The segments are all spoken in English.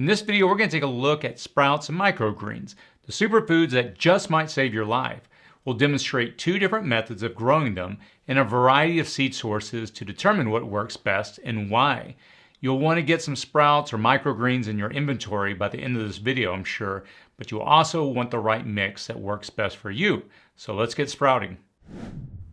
In this video, we're going to take a look at sprouts and microgreens, the superfoods that just might save your life. We'll demonstrate two different methods of growing them and a variety of seed sources to determine what works best and why. You'll want to get some sprouts or microgreens in your inventory by the end of this video, I'm sure, but you'll also want the right mix that works best for you. So let's get sprouting.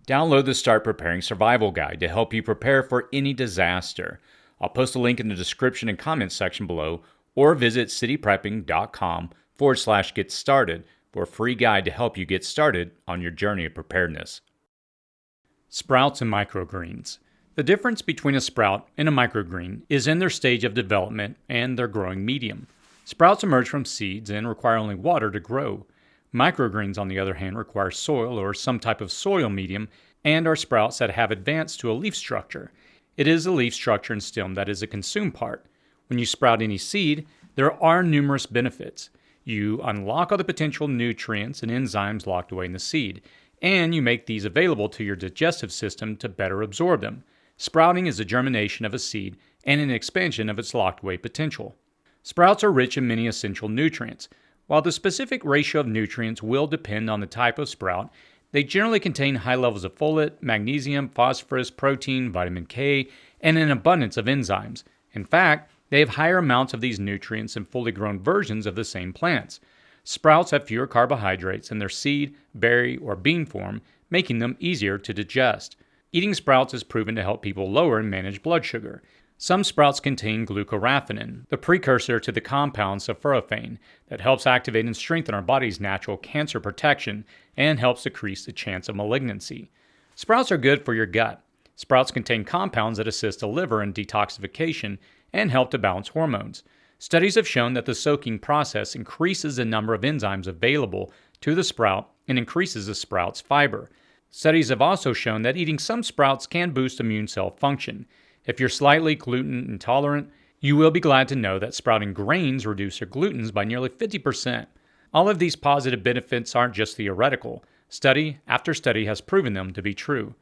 Download the Start Preparing Survival Guide to help you prepare for any disaster. I'll post a link in the description and comments section below, or visit cityprepping.com/get started for a free guide to help you get started on your journey of preparedness. Sprouts and microgreens. The difference between a sprout and a microgreen is in their stage of development and their growing medium. Sprouts emerge from seeds and require only water to grow. Microgreens, on the other hand, require soil or some type of soil medium and are sprouts that have advanced to a leaf structure. It is the leaf structure and stem that is a consumed part. When you sprout any seed, there are numerous benefits. You unlock all the potential nutrients and enzymes locked away in the seed, and you make these available to your digestive system to better absorb them. Sprouting is the germination of a seed and an expansion of its locked away potential. Sprouts are rich in many essential nutrients. While the specific ratio of nutrients will depend on the type of sprout, they generally contain high levels of folate, magnesium, phosphorus, protein, vitamin K, and an abundance of enzymes. In fact, they have higher amounts of these nutrients than fully grown versions of the same plants. Sprouts have fewer carbohydrates in their seed, berry, or bean form, making them easier to digest. Eating sprouts is proven to help people lower and manage blood sugar. Some sprouts contain glucoraphanin, the precursor to the compound sulforaphane, that helps activate and strengthen our body's natural cancer protection and helps decrease the chance of malignancy. Sprouts are good for your gut. Sprouts contain compounds that assist the liver in detoxification and help to balance hormones. Studies have shown that the soaking process increases the number of enzymes available to the sprout and increases the sprout's fiber. Studies have also shown that eating some sprouts can boost immune cell function. If you're slightly gluten intolerant, you will be glad to know that sprouting grains reduce your glutens by nearly 50%. All of these positive benefits aren't just theoretical. Study after study has proven them to be true.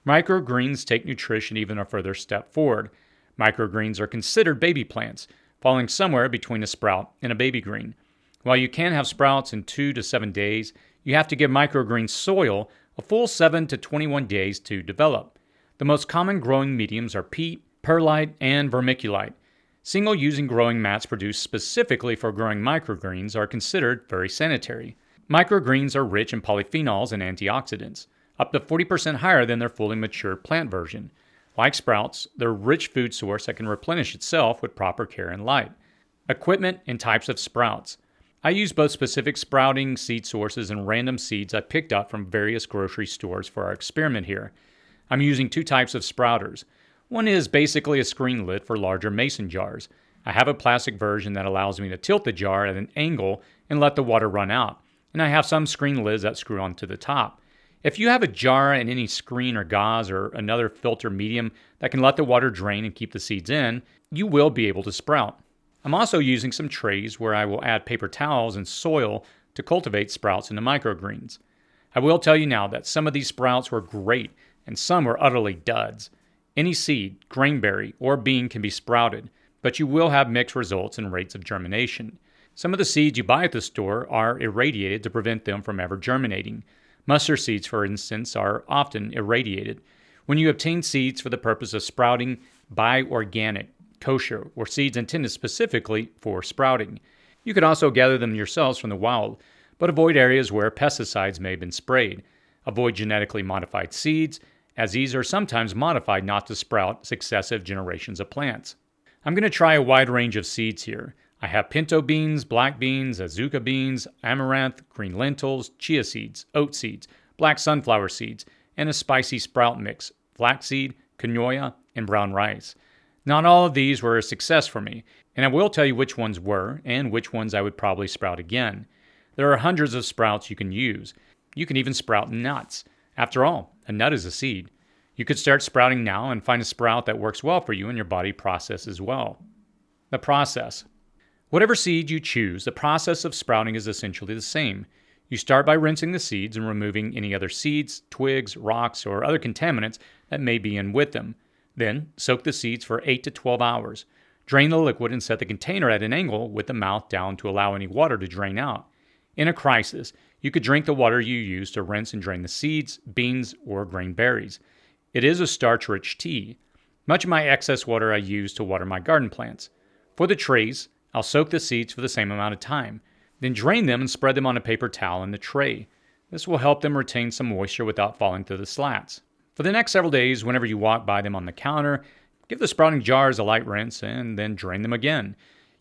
Microgreens take nutrition even a further step forward. Microgreens are considered baby plants, falling somewhere between a sprout and a baby green. While you can have sprouts in 2 to 7 days, you have to give microgreen soil a full 7 to 21 days to develop. The most common growing mediums are peat, perlite, and vermiculite. Single-using growing mats produced specifically for growing microgreens are considered very sanitary. Microgreens are rich in polyphenols and antioxidants, up to 40% higher than their fully mature plant version. Like sprouts, they're a rich food source that can replenish itself with proper care and light. Equipment and types of sprouts. I use both specific sprouting seed sources and random seeds I picked up from various grocery stores for our experiment here. I'm using two types of sprouters. One is basically a screen lid for larger mason jars. I have a plastic version that allows me to tilt the jar at an angle and let the water run out, and I have some screen lids that screw onto the top. If you have a jar and any screen or gauze or another filter medium that can let the water drain and keep the seeds in, you will be able to sprout. I'm also using some trays where I will add paper towels and soil to cultivate sprouts into microgreens. I will tell you now that some of these sprouts were great and some were utterly duds. Any seed, grainberry, or bean can be sprouted, but you will have mixed results and rates of germination. Some of the seeds you buy at the store are irradiated to prevent them from ever germinating. Mustard seeds, for instance, are often irradiated. When you obtain seeds for the purpose of sprouting, buy organic, kosher, or seeds intended specifically for sprouting. You could also gather them yourselves from the wild, but avoid areas where pesticides may have been sprayed. Avoid genetically modified seeds, as these are sometimes modified not to sprout successive generations of plants. I'm going to try a wide range of seeds here. I have pinto beans, black beans, azuca beans, amaranth, green lentils, chia seeds, oat seeds, black sunflower seeds, and a spicy sprout mix, flaxseed, quinoa, and brown rice. Not all of these were a success for me, and I will tell you which ones were and which ones I would probably sprout again. There are hundreds of sprouts you can use. You can even sprout nuts. After all, a nut is a seed. You could start sprouting now and find a sprout that works well for you and your body processes well. The process. Whatever seed you choose, the process of sprouting is essentially the same. You start by rinsing the seeds and removing any other seeds, twigs, rocks, or other contaminants that may be in with them. Then, soak the seeds for 8 to 12 hours. Drain the liquid and set the container at an angle with the mouth down to allow any water to drain out. In a crisis, you could drink the water you use to rinse and drain the seeds, beans, or grain berries. It is a starch-rich tea. Much of my excess water I use to water my garden plants. For the trays, I'll soak the seeds for the same amount of time, then drain them and spread them on a paper towel in the tray. This will help them retain some moisture without falling through the slats. For the next several days, whenever you walk by them on the counter, give the sprouting jars a light rinse and then drain them again.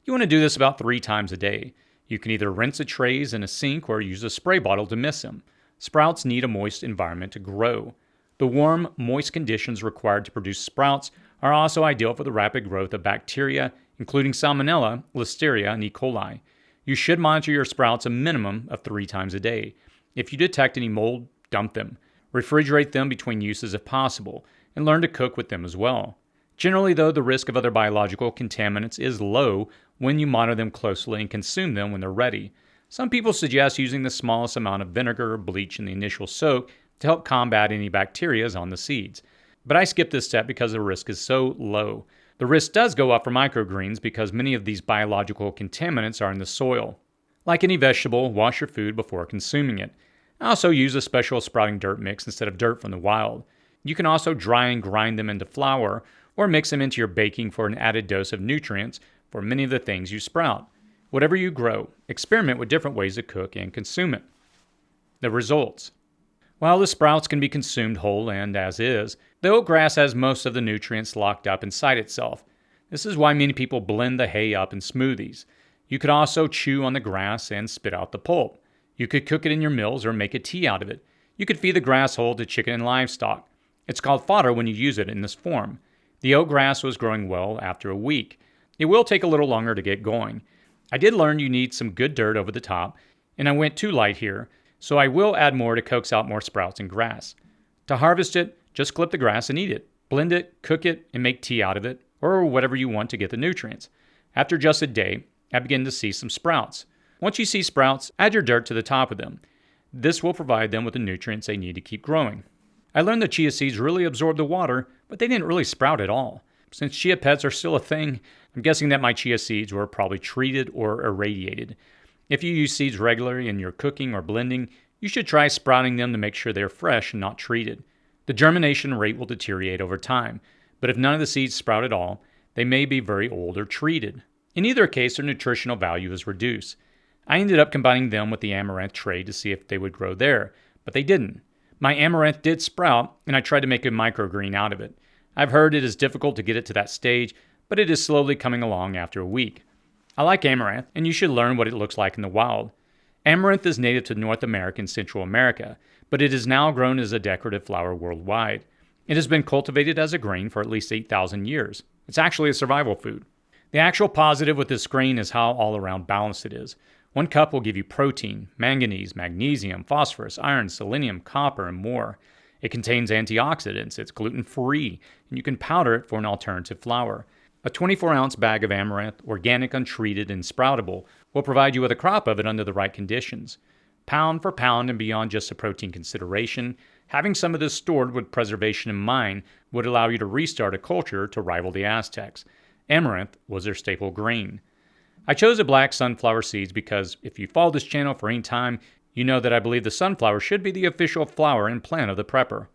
You want to do this about 3 times a day. You can either rinse the trays in a sink or use a spray bottle to mist them. Sprouts need a moist environment to grow. The warm, moist conditions required to produce sprouts are also ideal for the rapid growth of bacteria, including Salmonella, Listeria, and E. coli. You should monitor your sprouts a minimum of 3 times a day. If you detect any mold, dump them. Refrigerate them between uses if possible, and learn to cook with them as well. Generally, though, the risk of other biological contaminants is low when you monitor them closely and consume them when they're ready. Some people suggest using the smallest amount of vinegar or bleach in the initial soak to help combat any bacteria on the seeds. But I skip this step because the risk is so low. The risk does go up for microgreens because many of these biological contaminants are in the soil. Like any vegetable, wash your food before consuming it. I also use a special sprouting dirt mix instead of dirt from the wild. You can also dry and grind them into flour or mix them into your baking for an added dose of nutrients for many of the things you sprout. Whatever you grow, experiment with different ways to cook and consume it. The results. While the sprouts can be consumed whole and as is, the oatgrass has most of the nutrients locked up inside itself. This is why many people blend the hay up in smoothies. You could also chew on the grass and spit out the pulp. You could cook it in your mills or make a tea out of it. You could feed the grass whole to chicken and livestock. It's called fodder when you use it in this form. The oatgrass was growing well after a week. It will take a little longer to get going. I did learn you need some good dirt over the top, and I went too light here, so I will add more to coax out more sprouts and grass. To harvest it, just clip the grass and eat it. Blend it, cook it, and make tea out of it, or whatever you want to get the nutrients. After just a day, I begin to see some sprouts. Once you see sprouts, add your dirt to the top of them. This will provide them with the nutrients they need to keep growing. I learned that chia seeds really absorb the water, but they didn't really sprout at all. Since chia pets are still a thing, I'm guessing that my chia seeds were probably treated or irradiated. If you use seeds regularly in your cooking or blending, you should try sprouting them to make sure they're fresh and not treated. The germination rate will deteriorate over time, but if none of the seeds sprout at all, they may be very old or treated. In either case, their nutritional value is reduced. I ended up combining them with the amaranth tray to see if they would grow there, but they didn't. My amaranth did sprout, and I tried to make a microgreen out of it. I've heard it is difficult to get it to that stage, but it is slowly coming along after a week. I like amaranth, and you should learn what it looks like in the wild. Amaranth is native to North America and Central America, but it is now grown as a decorative flower worldwide. It has been cultivated as a grain for at least 8,000 years. It's actually a survival food. The actual positive with this grain is how all-around balanced it is. 1 cup will give you protein, manganese, magnesium, phosphorus, iron, selenium, copper, and more. It contains antioxidants, it's gluten-free, and you can powder it for an alternative flour. A 24-ounce bag of amaranth, organic, untreated, and sproutable, will provide you with a crop of it under the right conditions. Pound for pound and beyond just a protein consideration, having some of this stored with preservation in mind would allow you to restart a culture to rival the Aztecs. Amaranth was their staple grain. I chose the black sunflower seeds because if you follow this channel for any time, you know that I believe the sunflower should be the official flower and plant of the prepper.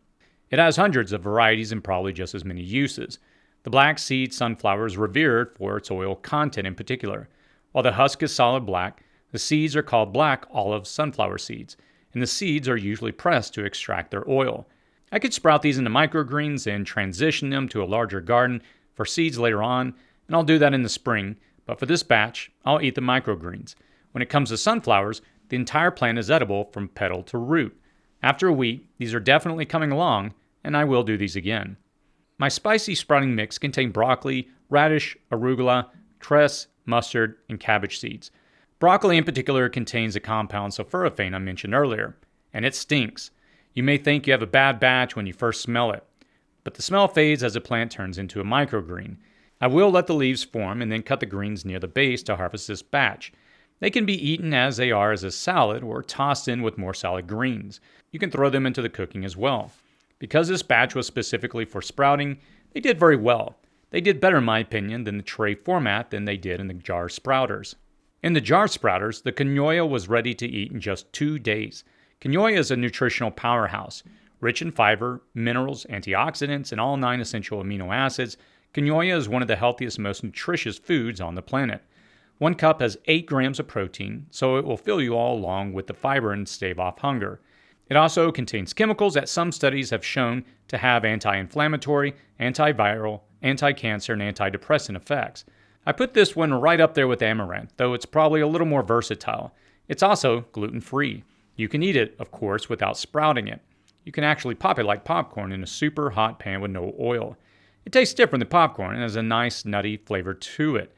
It has hundreds of varieties and probably just as many uses. The black seed sunflower is revered for its oil content in particular. While the husk is solid black, the seeds are called black olive sunflower seeds, and the seeds are usually pressed to extract their oil. I could sprout these into microgreens and transition them to a larger garden for seeds later on, and I'll do that in the spring, but for this batch, I'll eat the microgreens. When it comes to sunflowers, the entire plant is edible from petal to root. After a week, these are definitely coming along, and I will do these again. My spicy sprouting mix contained broccoli, radish, arugula, cress, mustard, and cabbage seeds. Broccoli in particular contains the compound sulforaphane I mentioned earlier, and it stinks. You may think you have a bad batch when you first smell it, but the smell fades as the plant turns into a microgreen. I will let the leaves form and then cut the greens near the base to harvest this batch. They can be eaten as they are as a salad or tossed in with more salad greens. You can throw them into the cooking as well. Because this batch was specifically for sprouting, they did very well. They did better in my opinion than the tray format than they did in the jar sprouters. In the jar sprouters, the quinoa was ready to eat in just 2 days. Quinoa is a nutritional powerhouse. Rich in fiber, minerals, antioxidants, and all 9 essential amino acids, quinoa is one of the healthiest, most nutritious foods on the planet. 1 cup has 8 grams of protein, so it will fill you all along with the fiber and stave off hunger. It also contains chemicals that some studies have shown to have anti-inflammatory, antiviral, anti-cancer, and antidepressant effects. I put this one right up there with amaranth, though it's probably a little more versatile. It's also gluten-free. You can eat it, of course, without sprouting it. You can actually pop it like popcorn in a super hot pan with no oil. It tastes different than popcorn and has a nice nutty flavor to it.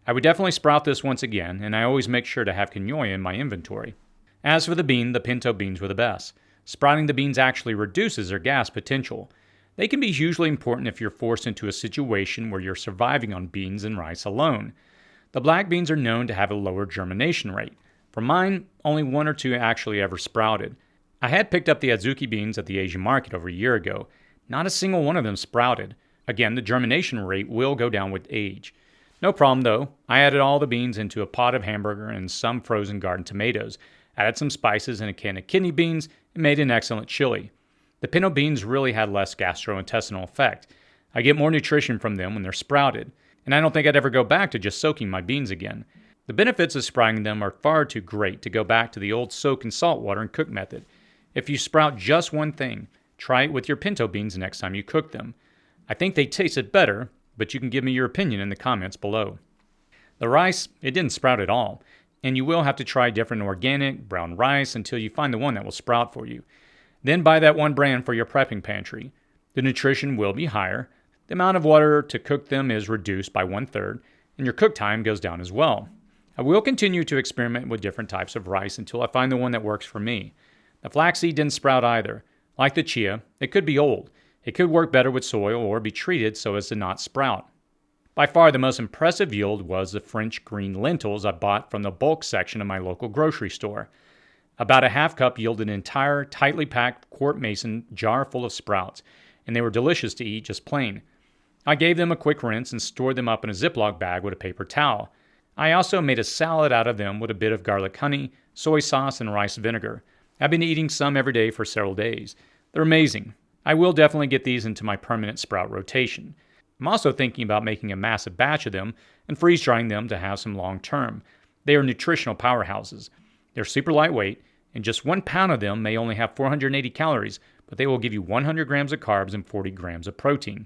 I would definitely sprout this once again, and I always make sure to have quinoa in my inventory. As for the bean, the pinto beans were the best. Sprouting the beans actually reduces their gas potential. They can be hugely important if you're forced into a situation where you're surviving on beans and rice alone. The black beans are known to have a lower germination rate. For mine, only 1 or 2 actually ever sprouted. I had picked up the Azuki beans at the Asian market over a year ago. Not a single one of them sprouted. Again, the germination rate will go down with age. No problem though. I added all the beans into a pot of hamburger and some frozen garden tomatoes, added some spices and a can of kidney beans, and made an excellent chili. The pinto beans really had less gastrointestinal effect. I get more nutrition from them when they're sprouted, and I don't think I'd ever go back to just soaking my beans again. The benefits of sprouting them are far too great to go back to the old soak in salt water and cook method. If you sprout just one thing, try it with your pinto beans next time you cook them. I think they tasted better, but you can give me your opinion in the comments below. The rice, it didn't sprout at all, and you will have to try different organic brown rice until you find the one that will sprout for you. Then buy that one brand for your prepping pantry. The nutrition will be higher, the amount of water to cook them is reduced by 1/3, and your cook time goes down as well. I will continue to experiment with different types of rice until I find the one that works for me. The flaxseed didn't sprout either. Like the chia, it could be old. It could work better with soil or be treated so as to not sprout. By far the most impressive yield was the French green lentils I bought from the bulk section of my local grocery store. About a half cup yielded an entire, tightly packed quart mason jar full of sprouts, and they were delicious to eat just plain. I gave them a quick rinse and stored them up in a Ziploc bag with a paper towel. I also made a salad out of them with a bit of garlic honey, soy sauce, and rice vinegar. I've been eating some every day for several days. They're amazing. I will definitely get these into my permanent sprout rotation. I'm also thinking about making a massive batch of them and freeze drying them to have some long term. They are nutritional powerhouses. They're super lightweight, and just 1 pound of them may only have 480 calories, but they will give you 100 grams of carbs and 40 grams of protein.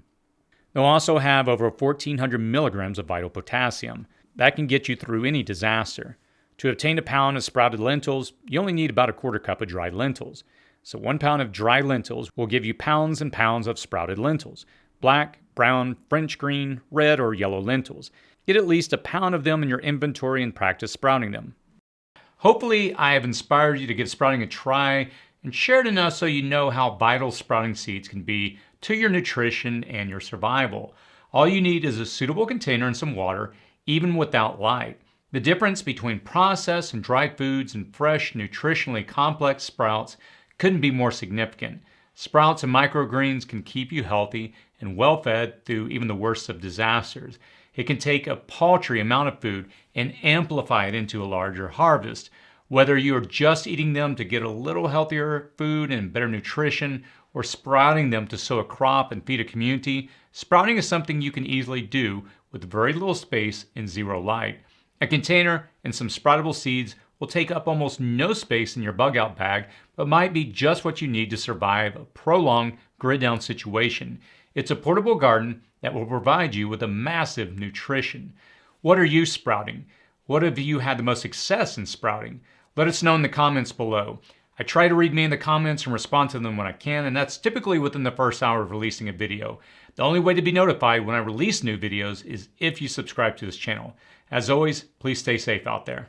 They'll also have over 1,400 milligrams of vital potassium. That can get you through any disaster. To obtain a pound of sprouted lentils, you only need about a 1/4 cup of dried lentils. So 1 pound of dry lentils will give you pounds and pounds of sprouted lentils. Black, brown, French green, red, or yellow lentils. Get at least a pound of them in your inventory and practice sprouting them. Hopefully, I have inspired you to give sprouting a try and shared enough so you know how vital sprouting seeds can be to your nutrition and your survival. All you need is a suitable container and some water, even without light. The difference between processed and dried foods and fresh, nutritionally complex sprouts couldn't be more significant. Sprouts and microgreens can keep you healthy and well-fed through even the worst of disasters. It can take a paltry amount of food and amplify it into a larger harvest. Whether you are just eating them to get a little healthier food and better nutrition, or sprouting them to sow a crop and feed a community, sprouting is something you can easily do with very little space and zero light. A container and some sproutable seeds will take up almost no space in your bug out bag, but might be just what you need to survive a prolonged grid down situation. It's a portable garden that will provide you with a massive nutrition. What are you sprouting? What have you had the most success in sprouting? Let us know in the comments below. I try to read me in the comments and respond to them when I can, and that's typically within the first hour of releasing a video. The only way to be notified when I release new videos is if you subscribe to this channel. As always, please stay safe out there.